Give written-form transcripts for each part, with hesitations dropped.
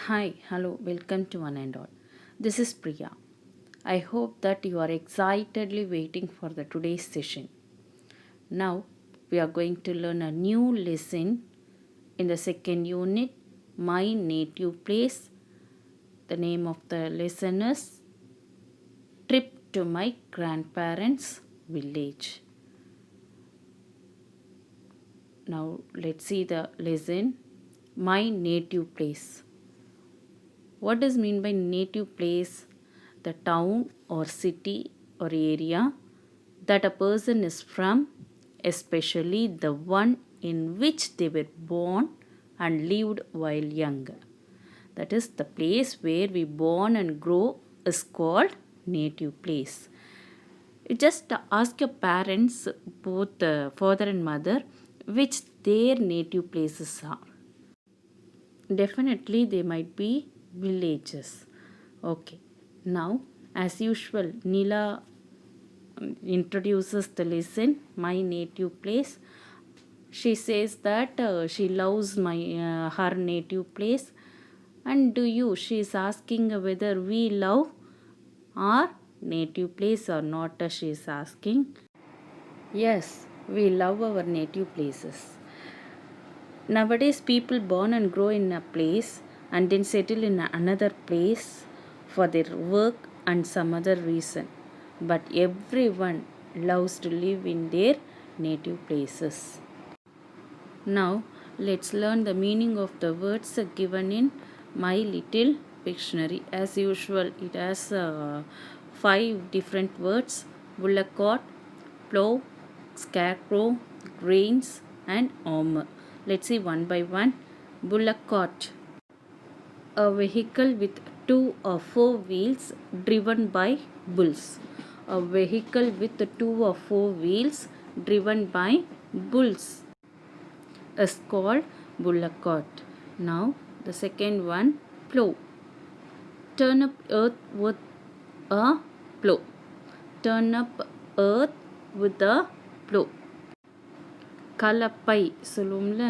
Hi, hello, welcome to one and all. This is Priya. I hope that you are excitedly waiting for the today's session. Now, we are going to learn a new lesson in the second unit, My Native Place. The name of the lesson is Trip to My Grandparents' Village. Now, let's see the lesson, My Native Place. What does mean by native place? The town or city or area that a person is from, especially the one in which they were born and lived while young. That is, the place where we born and grow is called native place. You just ask your parents, both father and mother, which their native places are. Definitely, they might be villages. Okay. Now, as usual, Neela introduces the lesson, My Native Place. She says that she loves her native place. And do you? She is asking whether we love our native place or not. She is asking. Yes, we love our native places. Nowadays, people born and grow in a place and then settle in another place for their work and some other reason. But everyone loves to live in their native places. Now, let's learn the meaning of the words given in My Little Dictionary. As usual, it has 5 different words: bullock cart, plow, scarecrow, grains, and armor. Let's see one by one. Bullock cart, a vehicle with 2 or 4 wheels driven by bulls. A vehicle with 2 or 4 wheels driven by bulls is called bullock cart. Now the second one, plow. Turn up earth with a plow. Turn up earth with a plow. Kalapai சொல்லுவோம்ல,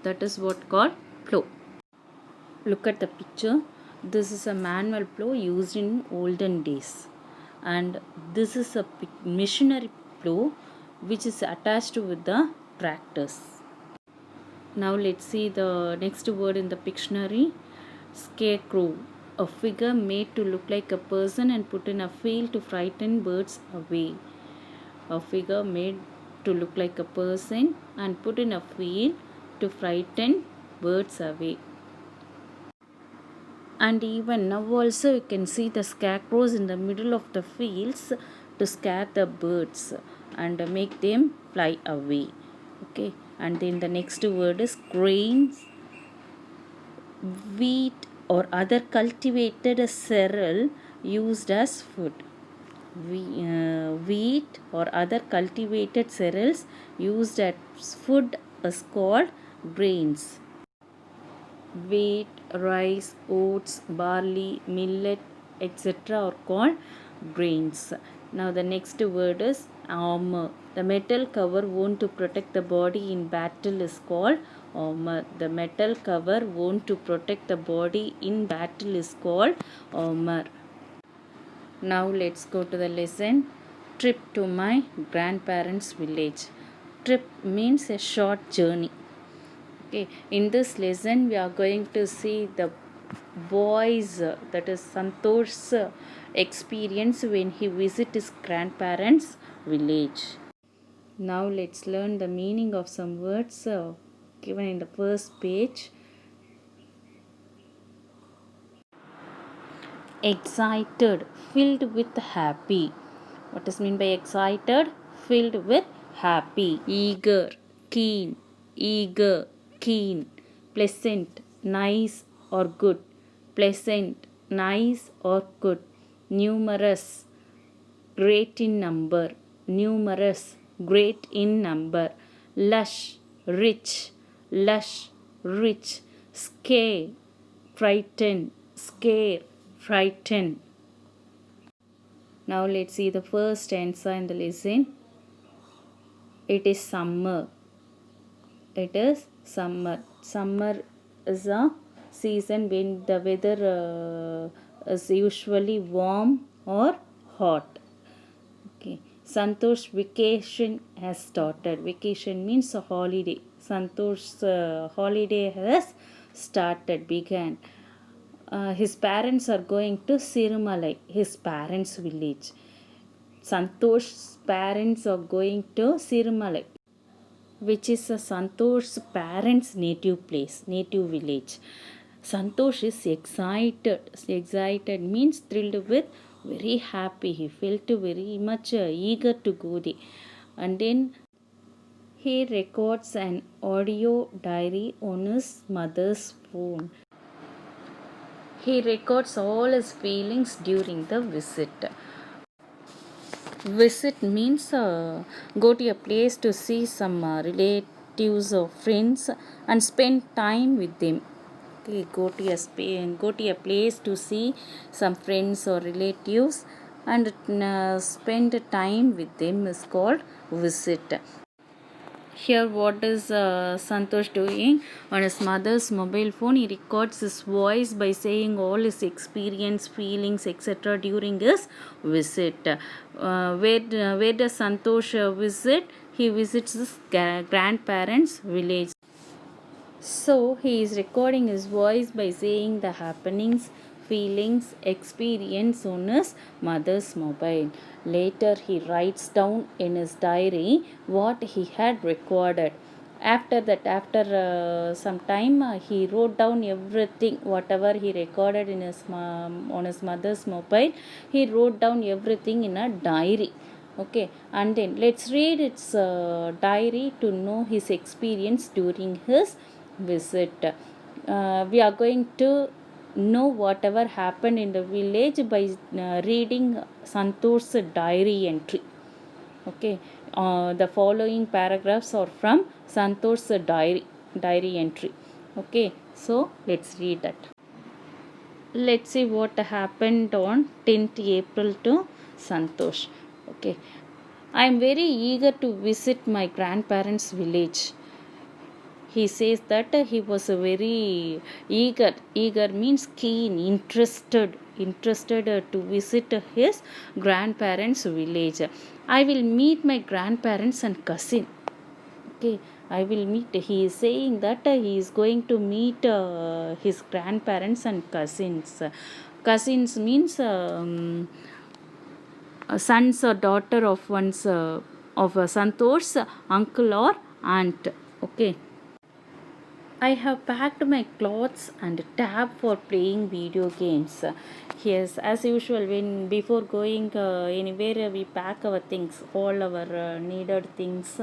that is what called plow. Look at the picture. This is a manual plow used in olden days, and this is a machinery plow which is attached with the tractors. Now let's see the next word in the dictionary. Scarecrow, a figure made to look like a person and put in a field to frighten birds away. A figure made to look like a person and put in a field to frighten birds away. And even now also you can see the scarecrows in the middle of the fields to scare the birds and make them fly away. Okay, and then the next word is grains. Wheat or other cultivated cereal used as food. Wheat or other cultivated cereals used as food is called grains. Wheat, rice, oats, barley, millet, etc. are called grains. Now the next word is armor. The metal cover worn to protect the body in battle is called armor. The metal cover worn to protect the body in battle is called armor. Now let's go to the lesson. Trip to my grandparents' village. Trip means a short journey. Okay, in this lesson we are going to see the boy's, that is Santosh's experience when he visit his grandparents' village. Now let's learn the meaning of some words given in the first page. Excited, filled with happy. What does mean by excited? Filled with happy. Eager, keen, eager, keen. Pleasant, nice or good. Pleasant, nice or good. Numerous, great in number. Numerous, great in number. Lush, rich, lush, rich. Scare, frighten, scare, frighten. Now let's see the first answer in the lesson. It is summer. It is summer. Summer is a season when the weather is usually warm or hot. Okay. Santosh vacation has started. Vacation means a holiday. Santosh's holiday has started, began. His parents are going to Sirumalai, his parents' village. Santosh's parents are going to Sirumalai, which is a Santosh's parents' native place, native village. Santosh is excited. Excited means thrilled with, very happy. He felt very much eager to go there. And then he records an audio diary on his mother's phone. He records all his feelings during the visit. Visit means go to a place to see some relatives or friends and spend time with them. Okay, go to a place to see some friends or relatives and spend time with them is called visit. Here, what is Santosh doing? On his mother's mobile phone, he records his voice by saying all his experience, feelings, etc. during his visit. Where does Santosh visit? He visits his grandparents' village. So, he is recording his voice by saying the happenings, feelings, experience on his mother's mobile. Later, he writes down in his diary what he had recorded. After that, after some time, he wrote down everything, whatever he recorded in his on his mother's mobile. He wrote down everything in a diary. Okay, and then let's read its diary to know his experience during his visit. We are going to know whatever happened in the village by reading Santosh's diary entry. Okay, the following paragraphs are from Santosh's diary entry. Okay, so let's read that. Let's see what happened on 10th April to Santosh. Okay, I am very eager to visit my grandparents' village. He says that he was very eager means keen, interested to visit his grandparents' village. I will meet my grandparents and cousin. Okay, I will meet. He is saying that he is going to meet his grandparents and cousins. Cousins means sons or daughter of one's of Santosh's uncle or aunt. Okay. I have packed my clothes and tab for playing video games. Yes, as usual, when before going anywhere, we pack our things, all our needed things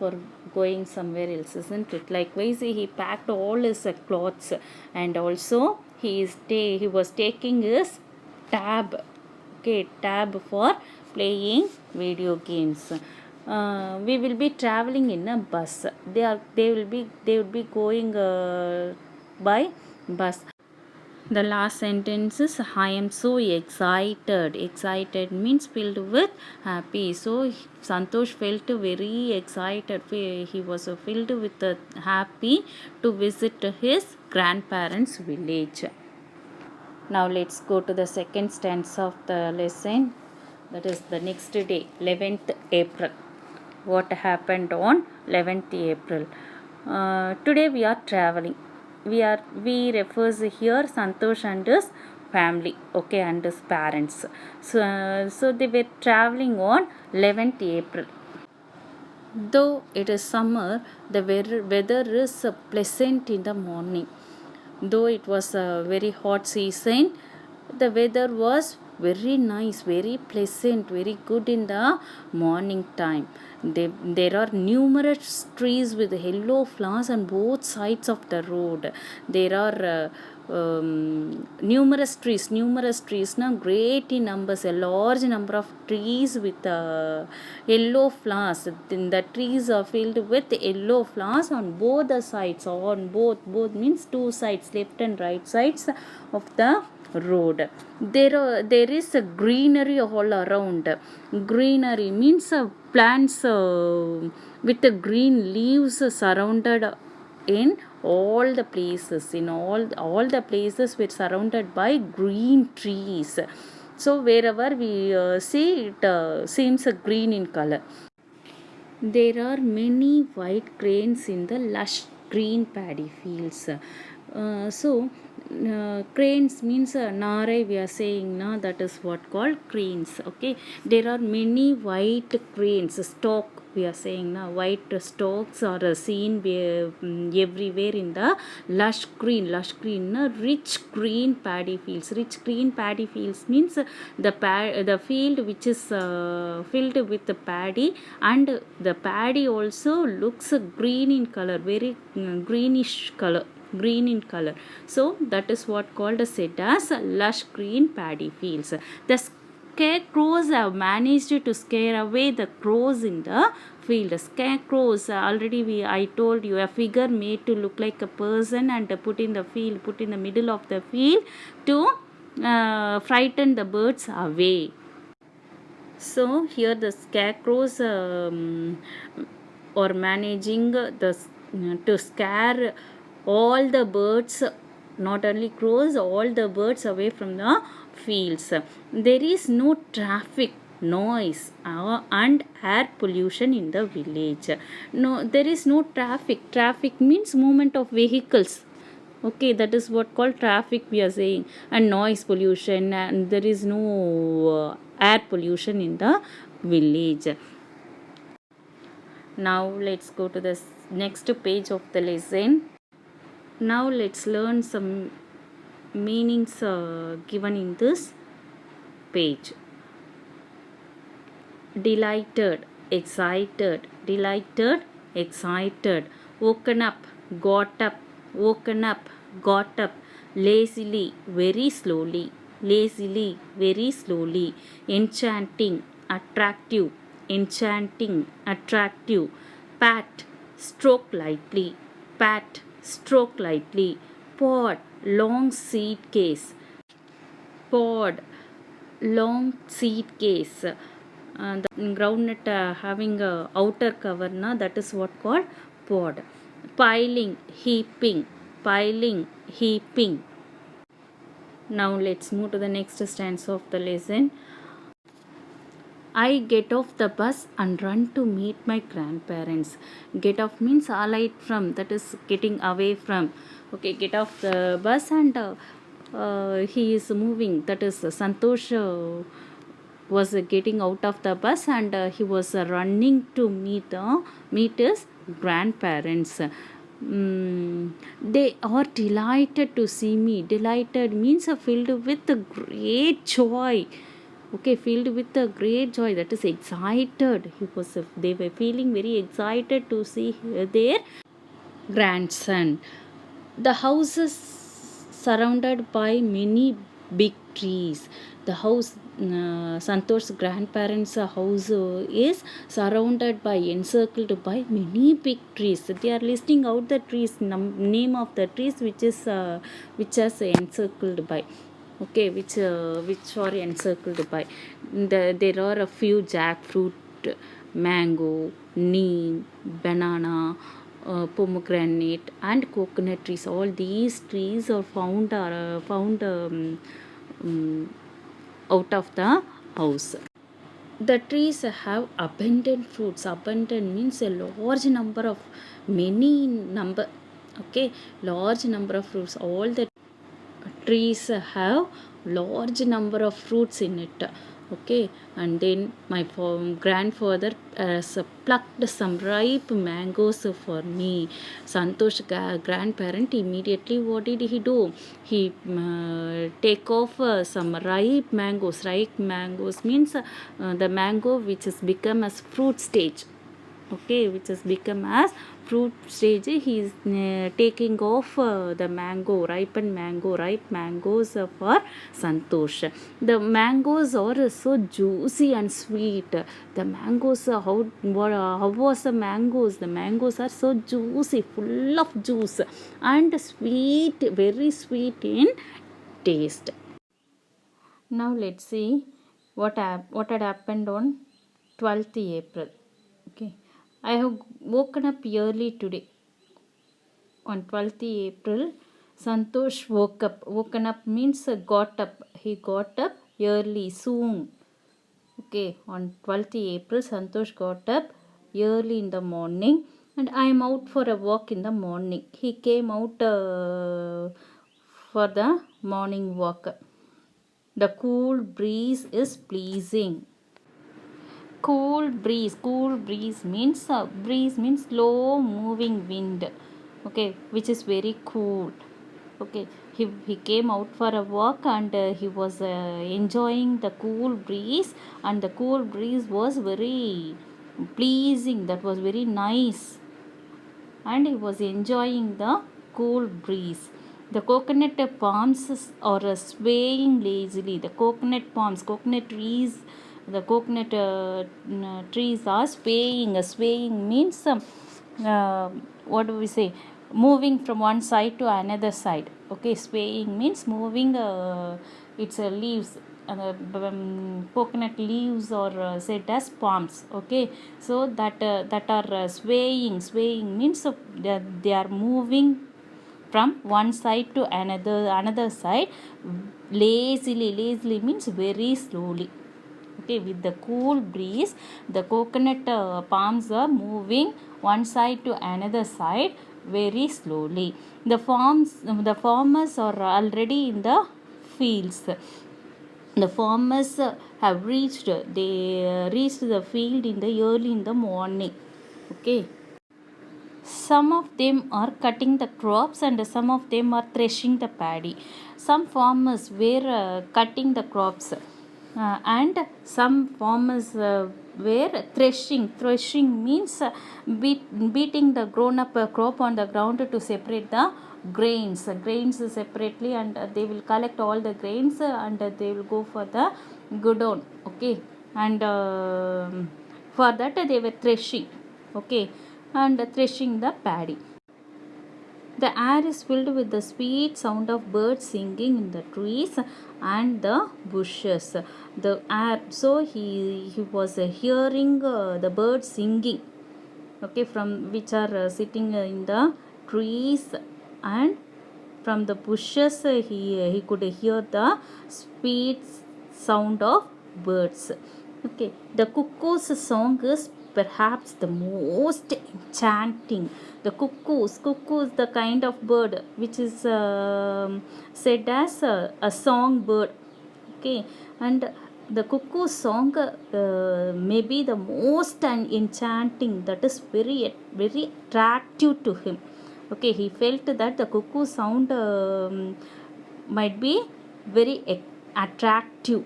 for going somewhere else, isn't it? Likewise, he packed all his clothes, and also he was taking his tab. Okay, tab for playing video games. We will be traveling in a bus. They will be going by bus. The last sentence is I am so excited. Excited means filled with happy. So Santosh felt very excited. He was filled with happy to visit his grandparents' village. Now let's go to the second stanza of the lesson. That is the next day, 11th April. What happened on 11th April? Today we are traveling. We refers here Santosh and his family, okay, and his parents. So they were traveling on 11th April. Though it is summer, the weather is pleasant in the morning. Though it was a very hot season, the weather was very nice, very pleasant, very good in the morning time. There are numerous trees with yellow flowers on both sides of the road. There are numerous trees now, great in numbers, a large number of trees with yellow flowers. The trees are filled with yellow flowers on both the sides, on both means two sides, left and right sides of the road. There is a greenery all around. Greenery means plants with the green leaves surrounded in all the places, in all the places were surrounded by green trees. So wherever we see it seems green in color. There are many white cranes in the lush green paddy fields. Cranes means nare we are saying na, that is what called cranes. Okay, there are many white cranes, stalk we are saying na, white stalks are seen everywhere in the lush green rich green paddy fields. Rich green paddy fields means the field which is filled with the paddy, and the paddy also looks green in color, very greenish color, green in color. So that is what called said as lush green paddy fields. The scarecrows have managed to scare away the crows in the field. Scarecrows, I told you, a figure made to look like a person and put in the middle of the field to frighten the birds away. So here the scarecrows are managing to scare all the birds, not only crows, all the birds away from the fields. There is no traffic, noise and air pollution in the village. No, there is no traffic. Traffic means movement of vehicles. Okay, that is what called traffic we are saying, and noise pollution, and there is no air pollution in the village. Now let's go to the next page of the lesson. Now let's learn some meanings given in this page. Delighted, excited, excited. Woken up, got up, woken up, got up. Lazily, very slowly, lazily, very slowly. Enchanting, attractive, enchanting, attractive. Pat, stroke lightly, pat, stroke lightly. Pod, long seed case, pod, long seed case. The groundnut having a outer cover na, that is what called pod. Piling, heaping, piling, heaping. Now let's move to the next stanza of the lesson. I get off the bus and run to meet my grandparents. Get off means alight from, that is getting away from. Okay, get off the bus and he is moving, that is Santosh was getting out of the bus and he was running to meet his grandparents. They are delighted to see me. Delighted means filled with great joy. Okay, filled with a great joy, that is excited. They were feeling very excited to see their grandson. The house is surrounded by many big trees. The house, Santosh's grandparents' house is surrounded by, encircled by many big trees. They are listing out the trees, name of the trees which is encircled by. Okay, which are encircled by. There are a few jackfruit, mango, neem, banana, pomegranate and coconut trees. All these trees are found out of the house. The trees have abundant fruits. Abundant means a large number of, many number. Okay, large number of fruits. All the trees have large number of fruits in it. Okay, and then my grandfather plucked some ripe mangoes for me. Santosh grandparent immediately, what did he do? He take off some ripe mangoes. Ripe mangoes means the mango which has become as fruit stage. Okay, which has become as fruit stage. He is taking off the ripe mangoes for Santosh. The mangoes are so juicy and sweet. The mangoes, how was the mangoes? The mangoes are so juicy, full of juice and sweet, very sweet in taste. Now let's see what had happened on 12th April. Okay, I have woken up early today. On 12th April, Santosh woke up. Woken up means got up. He got up early, soon. Okay, on 12th April, Santosh got up early in the morning and I am out for a walk in the morning. He came out for the morning walk. The cool breeze is pleasing. Cool breeze means slow moving wind, okay, which is very cool. Okay, he came out for a walk and he was enjoying the cool breeze, and the cool breeze was very pleasing, that was very nice, and he was enjoying the cool breeze. The coconut palms are swaying lazily. The coconut trees, the coconut trees are swaying. Swaying means what do we say? Moving from one side to another side. Okay, swaying means moving. Its leaves. Coconut leaves are said as palms. Okay, so that are swaying means they are moving from one side to another side lazily means very slowly. Okay, with the cool breeze, the coconut palms are moving one side to another side very slowly. The farmers are already in the fields. The farmers have reached the field in the early in the morning. Okay, some of them are cutting the crops and some of them are threshing the paddy. Some farmers were cutting the crops and some farmers were threshing. Threshing means beating the grown up crop on the ground to separate the grains separately, and they will collect all the grains and they will go for the godown. Okay, and for that they were threshing. Okay, and threshing the paddy. The air is filled with the sweet sound of birds singing in the trees and the bushes. The air, so he was hearing the birds singing. Okay, from which are sitting in the trees, and from the bushes he could hear the sweet sound of birds. Okay, the cuckoo's song is perhaps the most enchanting. The cuckoo is the kind of bird which is said as a song bird. Okay, and the cuckoo song may be the most enchanting, that is very attractive to him. Okay, he felt that the cuckoo sound might be very attractive.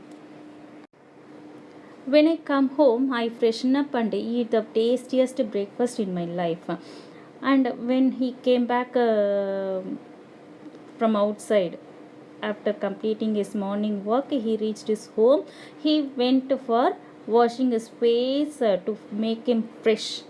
When I come home, I freshen up and eat the tastiest breakfast in my life. And when he came back from outside, after completing his morning walk, he reached his home. He went for washing his face to make him fresh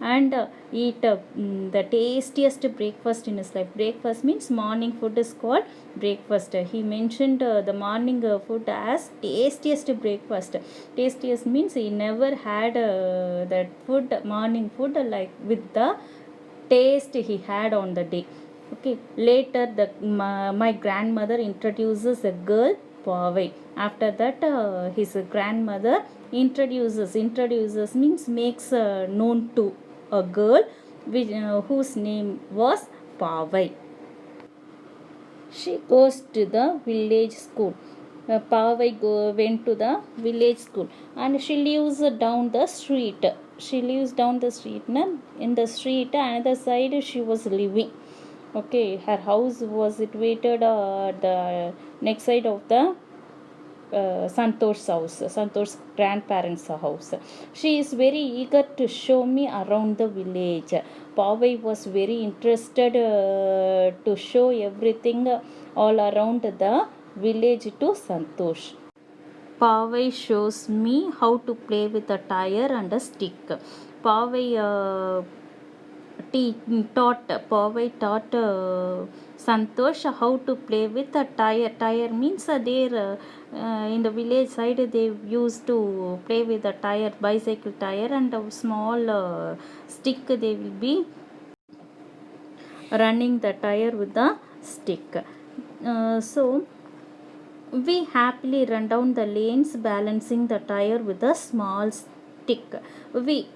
and eat the tastiest breakfast in his life. Breakfast means morning food is called breakfast. He mentioned the morning food as tastiest breakfast. Tastiest means he never had that food, morning food, like with the taste he had on the day. Okay, later my grandmother introduces a girl, Pavai. After that his grandmother introduces means makes known to a girl whose name was Pavai. She goes to the village school. Pavai went to the village school and she lives down the street. She lives down the street. In the street, another side she was living. Okay, her house was situated at the next side of the Santosh's house, Santosh's grandparents' house. She is very eager to show me around the village. Pavai was very interested to show everything all around the village to Santosh. Pavai shows me how to play with a tire and a stick. Pavai Pavai taught Santosh how to play with a tire. Tire means there in the village side they used to play with a tire, bicycle tire, and a small stick they will be running the tire with the stick. So we happily run down the lanes, balancing the tire with a small stick. We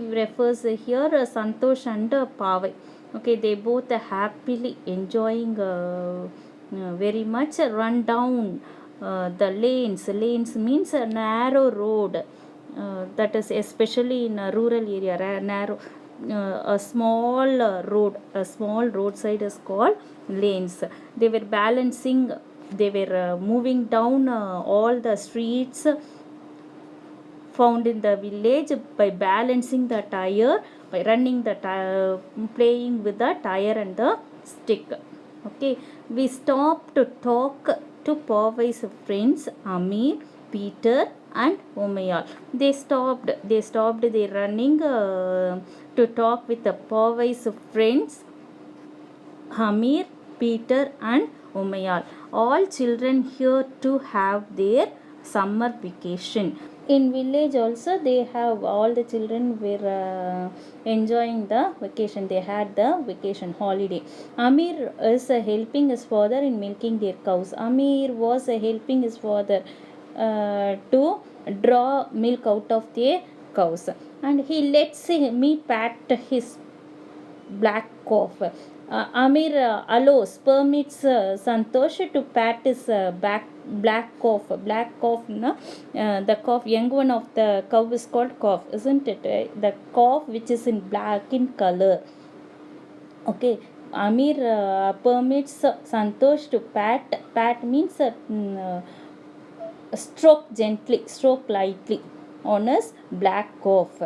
refers here Santosh and Pavai. Okay, they both are happily enjoying very much run down the lanes. Lanes means a narrow road, that is especially in a rural area, narrow, a small road, a small roadside is called lanes. They were balancing, they were moving down all the streets found in the village by balancing the tire, by running the tire, playing with the tire and the stick. Okay, we stopped to talk to Pavai's friends Amir, Peter and Umayal. They running to talk with the Pavai's friends Hamir, Peter and Umayal. All children here to have their summer vacation. In village also they have, all the children were enjoying the vacation. They had the vacation holiday. Amir is helping his father in milking their cows. Amir was helping his father to draw milk out of their cows, and he lets me pat his black cough. Amir permits Santosh to pat his black cough. Black cough, no? The cough, young one of the cow is called cough, isn't it? The cough which is in black in color. Okay, Amir permits Santosh to pat. Pat means stroke gently, stroke lightly on his black cough.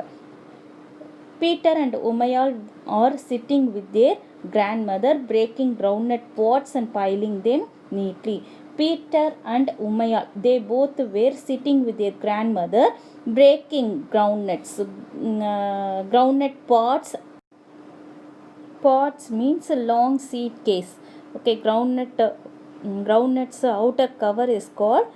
Peter and Umayal are sitting with their grandmother, breaking groundnut pots and piling them neatly. Peter and Umayal, they both were sitting with their grandmother, breaking groundnuts. Groundnut pots. Pots means a long seed case. Okay, groundnuts outer cover is called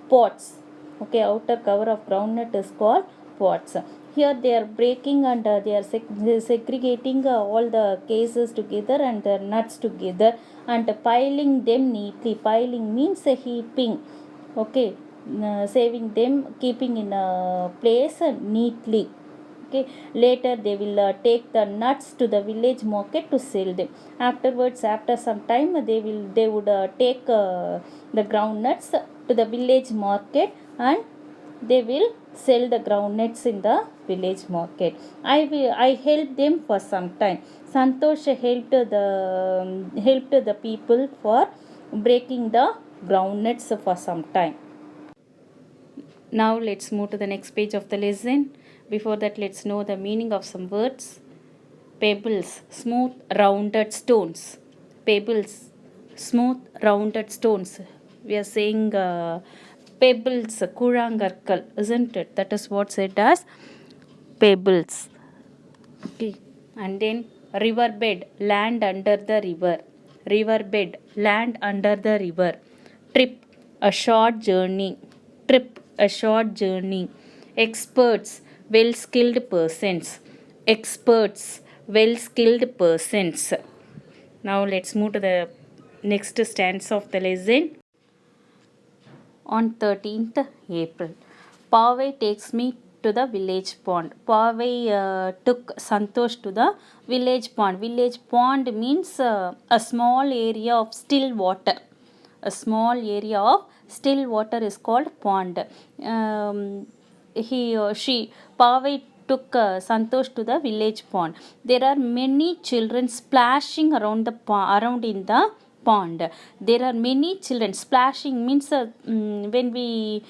pots. Okay, outer cover of groundnut is called pots. Here they are breaking and they are segregating all the cases together and the nuts together and piling them neatly. Piling means heaping. Okay, saving them, keeping in a place neatly. Okay, later they will take the nuts to the village market to sell them. Afterwards, after some time, they would take the groundnuts to the village market, and they will sell the groundnuts in the village market. I helped them for some time. Santosh helped the people for breaking the groundnuts for some time. Now let's move to the next page of the lesson. Before that, let's know the meaning of some words. Pebbles, smooth rounded stones. Pebbles, smooth rounded stones. We are saying pebbles, kurangarkal, isn't it? That is what said as pebbles. Okay, and then riverbed, land under the river. Riverbed, land under the river. Trip, a short journey. Trip, a short journey. Experts, well skilled persons. Experts, well skilled persons. Now let's move to the next stanza of the lesson. On 13th April, Pavai takes me to the village pond. Pavai took Santosh to the village pond. Village pond means a small area of still water. A small area of still water is called pond. Pavai took Santosh to the village pond. There are many children splashing around around in the pond. There are many children. Splashing means when we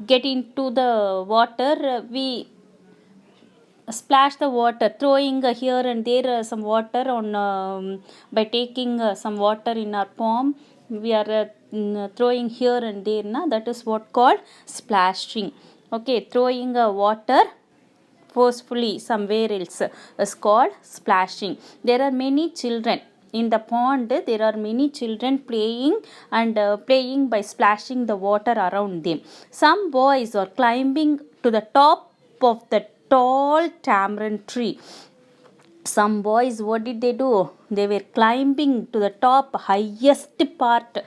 get into the water, we splash the water, throwing here and there some water on by taking some water in our palm. We are throwing here and there, that is what called splashing. Okay, throwing water forcefully somewhere else is called splashing. There are many children in the pond. There are many children playing and playing by splashing the water around them. Some boys are climbing to the top of the tall tamarind tree. some boys, what did they do? They were climbing to the top highest part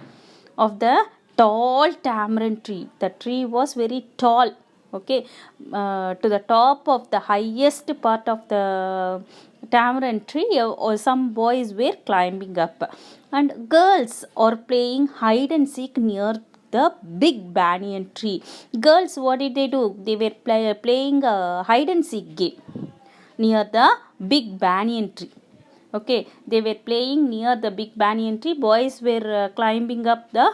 of the tall tamarind tree. The tree was very tall. Okay, to the top of the highest part of the tamarind tree, or some boys were climbing up, and girls are playing hide and seek near the big banyan tree. Girls, what did they do? They were playing a hide and seek game near the big banyan tree. Okay, they were playing near the big banyan tree. Boys were climbing up the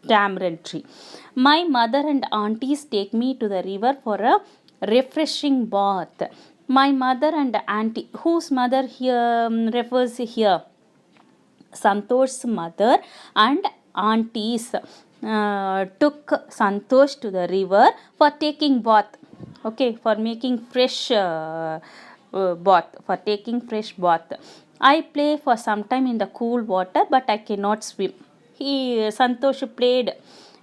tamarind tree. My mother and aunties take me to the river for a refreshing bath. My mother and auntie, whose mother here refers here? Santosh's mother and aunties took Santosh to the river for taking bath. Okay, for making fresh bath, for taking fresh bath. I play for some time in the cool water, but I cannot swim. Santosh played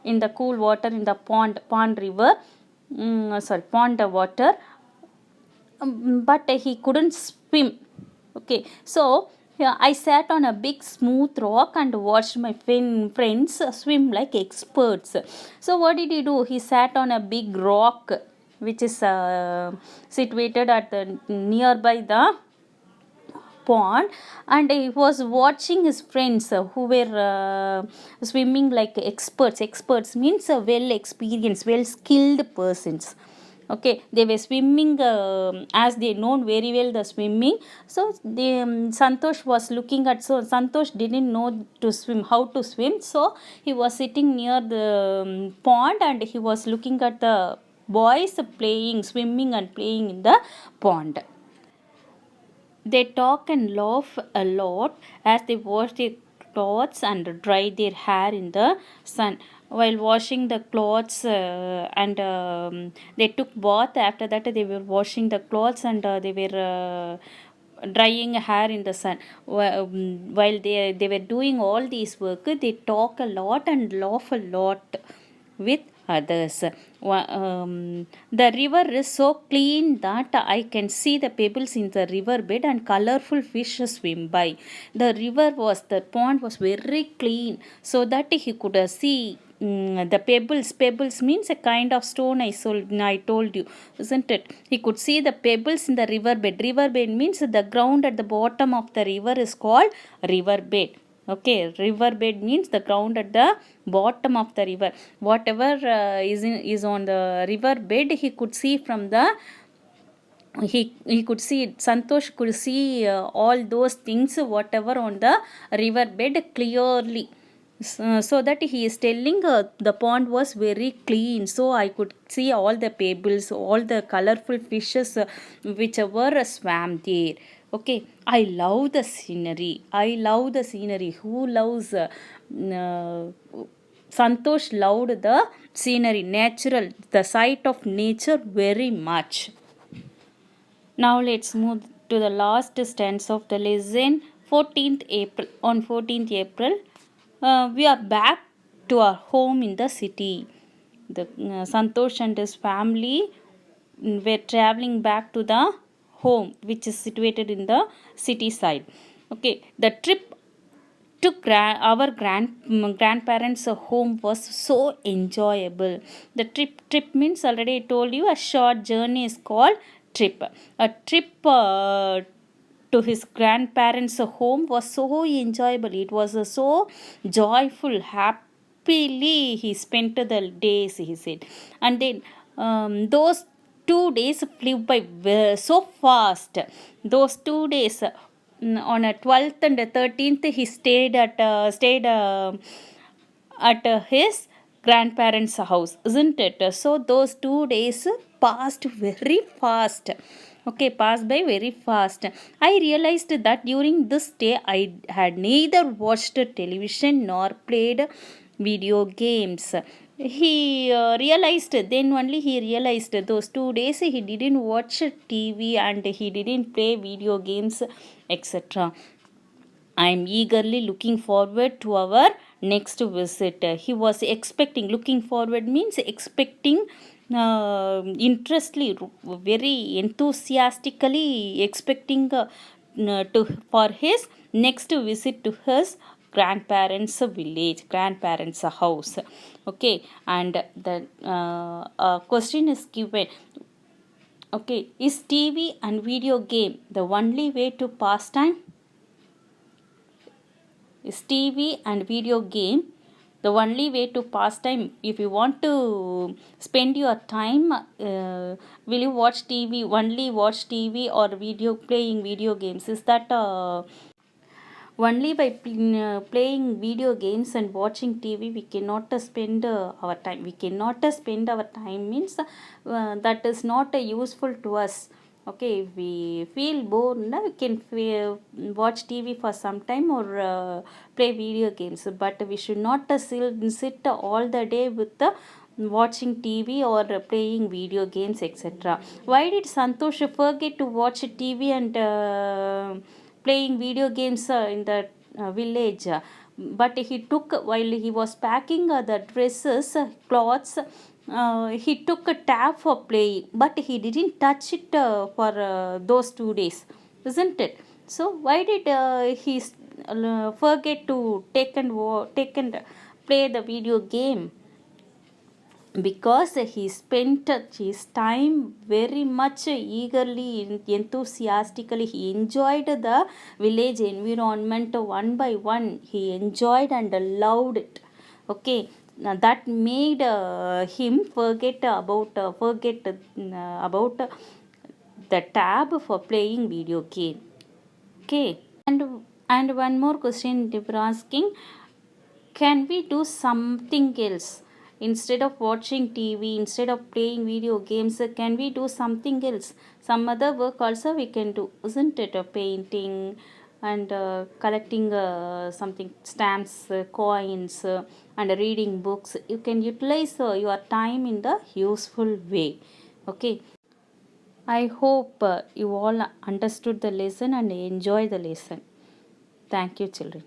in the cool water in the pond river, pond water, but he couldn't swim. Okay, so yeah, I sat on a big smooth rock and watched my friends swim like experts. So what did he do? He sat on a big rock which is situated at the nearby the pond, and he was watching his friends who were swimming like experts means well experienced, well skilled persons. Okay, they were swimming as they known very well the swimming. So the Santosh was looking at, so Santosh didn't know to swim, how to swim, so he was sitting near the pond and he was looking at the boys playing, swimming and playing in the pond. They talk and laugh a lot as they wash their clothes and dry their hair in the sun. While washing the clothes and they took bath, after that they were washing the clothes and they were drying hair in the sun. While they were doing all these work, they talk a lot and laugh a lot with others. The river is so clean that I can see the pebbles in the river bed and colorful fish swim by. The pond was very clean, so that he could see the pebbles. Pebbles means a kind of stone, I told you, isn't it? He could see the pebbles in the river bed. River bed means the ground at the bottom of the river is called river bed. Okay, river bed means the ground at the bottom of the river. Whatever is on the river bed, he could see from the he could see, Santosh could see all those things whatever on the river bed clearly. So that he is telling the pond was very clean, so I could see all the pebbles, all the colorful fishes which were swam there. Okay, I love the scenery. I love the scenery. Who loves Santosh loved the scenery, natural, the sight of nature very much. Now let's move to the last stanza of the lesson. 14th April. On 14th April, we are back to our home in the city. The Santosh and his family were traveling back to the home, which is situated in the city side. Okay, the trip to our grandparents' home was so enjoyable. The trip means, already I told you, a short journey is called trip. A trip to his grandparents' home was so enjoyable. It was so joyful, happily he spent the days, he said. And then those 2 days flew by so fast. Those 2 days, on a 12th and 13th, he stayed at his grandparents' house, isn't it? So those 2 days passed very fast. Okay, passed by very fast. I realized that during this day I had neither watched television nor played video games. He realized, then only he realized, those 2 days he didn't watch TV and he didn't play video games, etc. I am eagerly looking forward to our next visit. He was expecting, looking forward means expecting, interestly, very enthusiastically expecting for his next visit to his grandparents village, grandparents house. Okay, and the question is given. Okay, is TV and video game the only way to pass time? Is TV and video game the only way to pass time? If you want to spend your time, will you watch TV, only watch TV, or video playing video games? Is that only by playing video games and watching TV we cannot spend our time? We cannot spend our time means that is not useful to us. Okay, if we feel bored, we can watch TV for some time or play video games, but we should not sit all the day with the watching TV or playing video games, etc. Why did Santosh forget to watch TV and playing video games in the village? But he took, while he was packing the dresses, clothes, he took a tab for playing, but he didn't touch it for those 2 days, isn't it? So why did he forget to take and play the video game? Because he spent his time very much eagerly, enthusiastically. He enjoyed the village environment one by one. He enjoyed and loved it. Okay, now that made him forget about the tab for playing video game. Okay, and one more question they were asking, can we do something else instead of watching TV, instead of playing video games? Can we do something else, some other work also we can do, isn't it? Painting and collecting something, stamps, coins, and reading books. You can utilize your time in the useful way. Okay, I hope you all understood the lesson and enjoy the lesson. Thank you, children.